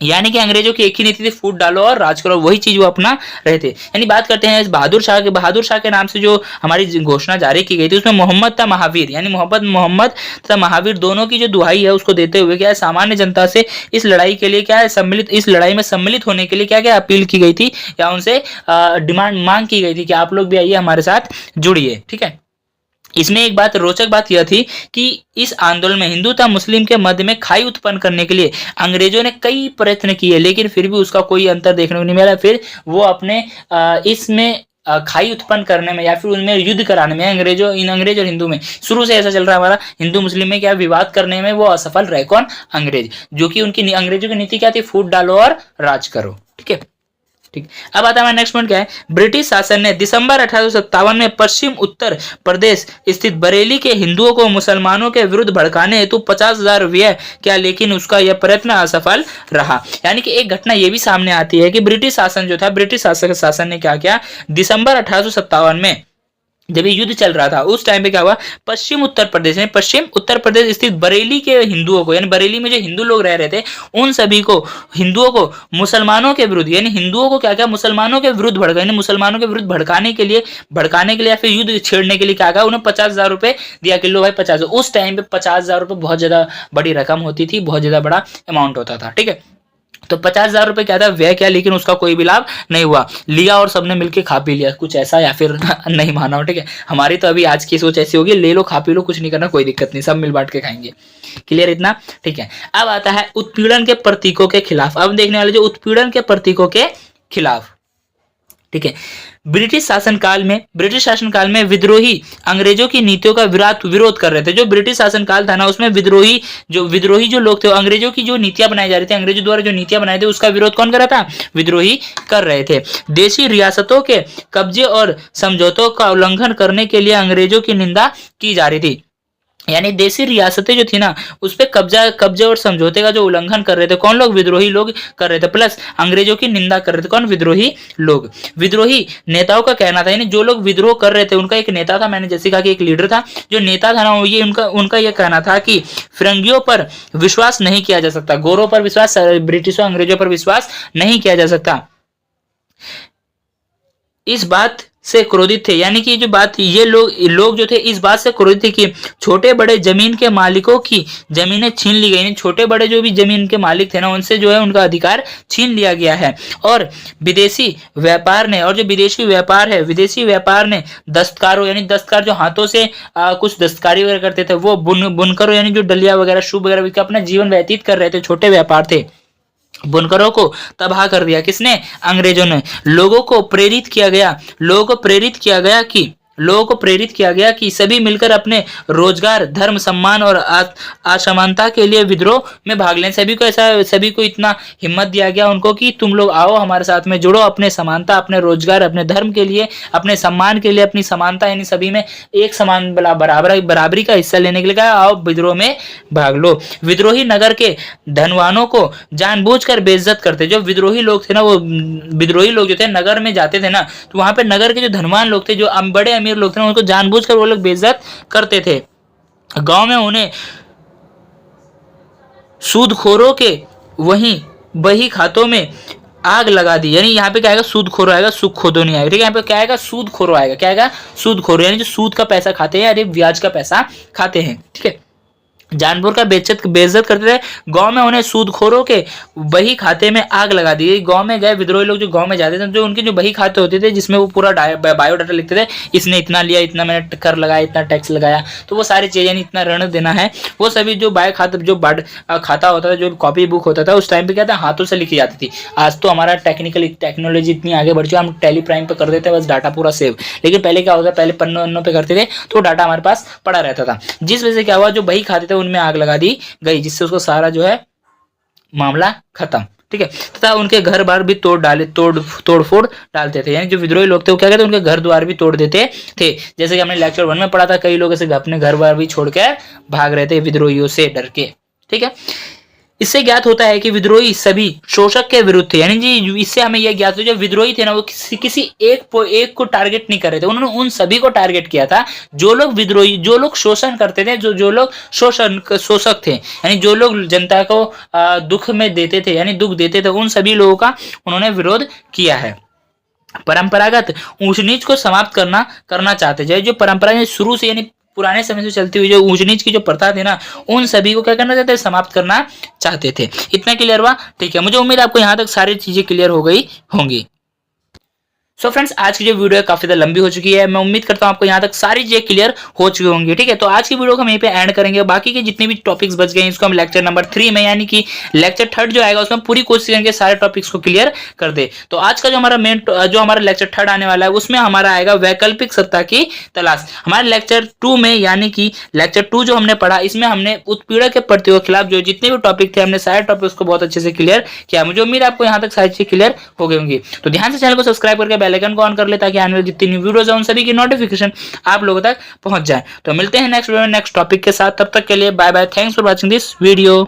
यानी कि अंग्रेजों की एक ही नीति थी, फूट डालो और राज करो, वही चीज वो अपना रहे थे। यानी बात करते हैं इस बहादुर शाह के नाम से जो हमारी घोषणा जारी की गई थी, उसमें मोहम्मद था महावीर, यानी मोहम्मद तथा महावीर दोनों की जो दुहाई है उसको देते हुए क्या है, सामान्य जनता से इस लड़ाई के लिए क्या है, इस लड़ाई में सम्मिलित होने के लिए क्या क्या अपील की गई थी, या उनसे मांग की गई थी कि आप लोग भी आइए हमारे साथ जुड़िए। ठीक है, इसमें एक बात, रोचक बात यह थी कि इस आंदोलन में हिंदू तथा मुस्लिम के मध्य में खाई उत्पन्न करने के लिए अंग्रेजों ने कई प्रयत्न किए, लेकिन फिर भी उसका कोई अंतर देखने को नहीं मिला। फिर वो अपने इसमें खाई उत्पन्न करने में या फिर उनमें युद्ध कराने में, अंग्रेज और हिंदू में शुरू से ऐसा चल रहा है हमारा, हिंदू मुस्लिम में क्या विवाद करने में वो असफल रहे। कौन, अंग्रेज, जो कि उनकी अंग्रेजों की नीति क्या थी, फूट डालो और राज करो। ठीक है, ठीक, अब आता है नेक्स्ट पॉइंट क्या है, ब्रिटिश शासन ने दिसंबर 1857 में पश्चिम उत्तर प्रदेश स्थित बरेली के हिंदुओं को मुसलमानों के विरुद्ध भड़काने हेतु 50,000 व्यय किया, लेकिन उसका यह प्रयत्न असफल रहा। यानी कि एक घटना यह भी सामने आती है कि ब्रिटिश शासन जो था, ब्रिटिश शासन ने क्या किया, दिसंबर 1857 में जब ये युद्ध चल रहा था उस टाइम पे क्या हुआ, पश्चिम उत्तर प्रदेश स्थित बरेली के हिंदुओं को, यानी बरेली में जो हिंदू लोग रह रहे थे उन सभी को, हिंदुओं को मुसलमानों के विरुद्ध, यानी हिंदुओं को क्या क्या, मुसलमानों के विरुद्ध भड़का, यानी मुसलमानों के विरुद्ध भड़काने के लिए या फिर युद्ध छेड़ने के लिए क्या कहा, उन्हें 50,000 रुपए दिया, किलो भाई 50। उस टाइम पे 50,000 रुपए बहुत ज्यादा बड़ी रकम होती थी, बहुत ज्यादा बड़ा अमाउंट होता था। ठीक है, तो 50,000 रुपए क्या था, व्यय किया, लेकिन उसका कोई भी लाभ नहीं हुआ, लिया और सबने मिलकर खा पी लिया, कुछ ऐसा, या फिर नहीं माना हो। ठीक है, हमारी तो अभी आज की सोच ऐसी होगी, ले लो खा पी लो, कुछ नहीं करना, कोई दिक्कत नहीं, सब मिल बांट के खाएंगे। क्लियर इतना? ठीक है, अब आता है उत्पीड़न के प्रतीकों के खिलाफ। अब देखने वाले जो उत्पीड़न के प्रतीकों के खिलाफ। ठीक है, ब्रिटिश शासनकाल में विद्रोही अंग्रेजों की नीतियों का विरोध कर रहे थे। जो ब्रिटिश शासनकाल था ना, उसमें विद्रोही जो लोग थे, अंग्रेजों की जो नीतियां बनाई जा रही थी, अंग्रेजों द्वारा जो नीतियां बनाई थी, उसका विरोध कौन कर रहा था, विद्रोही कर रहे थे। देशी रियासतों के कब्जे और समझौतों का उल्लंघन करने के लिए अंग्रेजों की निंदा की जा रही थी। यानी देसी रियासतें जो थी ना, उस पे कब्जे और समझौते का जो उल्लंघन कर रहे थे कौन लोग, विद्रोही लोग कर रहे थे, प्लस अंग्रेजों की निंदा कर रहे थे कौन, विद्रोही लोग। विद्रोही नेताओं का कहना था, यानी जो लोग विद्रोह कर रहे थे उनका एक नेता था, मैंने जैसे कहा कि एक लीडर था, जो नेता था ना ये उनका उनका यह कहना था कि फिरंगियों पर विश्वास नहीं किया जा सकता, गोरों पर विश्वास, ब्रिटिशों अंग्रेजों पर विश्वास नहीं किया जा सकता। इस बात से क्रोधित थे, यानी कि जो बात ये लोग जो थे इस बात से क्रोधित थे कि छोटे बड़े जमीन के मालिकों की जमीनें छीन ली गई, छोटे बड़े जो भी जमीन के मालिक थे ना उनसे जो है उनका अधिकार छीन लिया गया है। और विदेशी व्यापार ने, और जो विदेशी व्यापार है, विदेशी व्यापार ने दस्तकारों, यानी दस्तकार जो हाथों से कुछ दस्तकारी वगैरह करते थे, वो बुनकरों यानी जो डलिया वगैरह शूब वगैरह अपना जीवन व्यतीत कर रहे थे, छोटे व्यापार थे, बुनकरों को तबाह कर दिया। किसने, अंग्रेजों ने। लोगों को प्रेरित किया गया कि सभी मिलकर अपने रोजगार, धर्म, सम्मान और असमानता के लिए विद्रोह में भाग लें। सभी को इतना हिम्मत दिया गया उनको कि तुम लोग आओ हमारे साथ में जुड़ो, अपने समानता, अपने रोजगार, अपने धर्म के लिए, अपने सम्मान के लिए, अपनी समानता यानी सभी में एक समान बराबरी का हिस्सा लेने के लिए कहा, आओ विद्रोह में भाग लो। विद्रोही नगर के धनवानों को जानबूझकर बेइज्जत करते। जो विद्रोही लोग थे ना, वो विद्रोही लोग जो थे नगर में जाते थे ना, तो वहां पे नगर के जो धनवान लोग थे, जो बड़े अमीर लोग थे ना, उनको जानबूझकर वो लोग बेइज्जत करते थे। गांव में उन्हें सूदखोरों के वहीं बही खातों में आग लगा दी। यानी यहाँ पे क्या आएगा, सूदखोर आएगा, सुखोदो नहीं आएगा, ठीक है। यहाँ पे क्या आएगा, सूदखोर आएगा। क्या आएगा, सूदखोर, यानी जो सूद का पैसा खाते हैं, यानी ब्याज का पैसा खाते हैं, ठीक है। जानबूझ का बेइज्जत करते थे। गांव में उन्हें सूदखोरों के बही खाते में आग लगा दी। गांव में गए विद्रोही लोग, जो गांव में जाते थे, जो उनके जो बही खाते होते थे जिसमें वो पूरा बायोडाटा लिखते थे, इसने इतना लिया, इतना मैंने कर लगाया, इतना टैक्स लगाया, तो वो सारी चीजें, इतना ऋण देना है, वो सभी जो बायो खाता, जो खाता होता था, जो कॉपी बुक होता था, उस टाइम पे क्या था, हाथों से लिखी जाती थी। आज तो हमारा टेक्नोलॉजी इतनी आगे बढ़ चुकी है, हम टेलीप्राइम पे कर देते हैं, बस डाटा पूरा सेव। लेकिन पहले क्या होता है, पहले पन्नों पे करते थे तो डाटा हमारे पास पड़ा रहता था, जिस वजह से क्या हुआ, जो बही खाते थे उनमें आग लगा दी गई, जिससे उसको सारा जो है मामला खत्म, ठीक है। तथा उनके घर बार भी तोड़फोड़ डालते थे। यानी जो विद्रोही लोग थे वो क्या कहते, उनके घर द्वार भी तोड़ देते थे। जैसे कि हमने लेक्चर 1 में पढ़ा था, कई लोग ऐसे अपने घर बार भी छोड़कर भाग रहे थे विद्रोहियों से डर के, ठीक है। इससे ज्ञात होता है कि विद्रोही सभी शोषक के विरुद्ध थे। यानी जी इससे हमें यह ज्ञात हो, जो विद्रोही थे ना, वो किसी एक को टारगेट नहीं कर रहे थे, उन्होंने उन सभी को टारगेट किया था जो लोग विद्रोही, जो लोग शोषण करते थे, जो लोग शोषक थे, यानी जो लोग जनता को दुख में देते थे, यानी दुख देते थे, उन सभी लोगों का उन्होंने विरोध किया है। परंपरागत ऊंच नीच को समाप्त करना चाहते थे। जो परंपरा शुरू से यानी पुराने समय से चलती हुई जो ऊंच नीच की जो प्रथा थी ना, उन सभी को क्या करना चाहते थे, समाप्त करना चाहते थे। इतना क्लियर हुआ, ठीक है। मुझे उम्मीद है आपको यहाँ तक सारी चीजें क्लियर हो गई होंगी। सो फ्रेंड्स, आज की जो वीडियो है काफी ज्यादा लंबी हो चुकी है, मैं उम्मीद करता हूं आपको यहाँ तक सारी चीजें क्लियर हो चुकी होंगी, ठीक है। तो आज की वीडियो को हम यहीं पे एंड करेंगे। बाकी के जितने भी टॉपिक्स बच गए हैं इसको हम लेक्चर नंबर 3 में, यानी कि लेक्चर 3 जो आएगा उसमें पूरी कोशिश करेंगे सारे टॉपिक्स को क्लियर कर दे। तो आज का जो हमारा लेक्चर 3 आने वाला है उसमें हमारा आएगा वैकल्पिक सत्ता की तलाश। हमारे लेक्चर 2 में, यानी कि लेक्चर 2 जो हमने पढ़ा, इसमें हमने उत्पीड़न के प्रतिरोध के खिलाफ जो जितने भी टॉपिक थे, हमने सारे टॉपिक्स को बहुत अच्छे से क्लियर किया। मुझे उम्मीद है आपको यहाँ तक सारी चीजें क्लियर हो गई होंगी। तो ध्यान से चैनल को सब्सक्राइब करके बेल आइकन को ऑन कर ले, ताकि आने वाली जितनी वीडियोस हैं उन सभी की नोटिफिकेशन आप लोगों तक पहुंच जाए। तो मिलते हैं नेक्स्ट वीडियो में नेक्स्ट टॉपिक के साथ, तब तक के लिए bye bye, thanks for watching this video.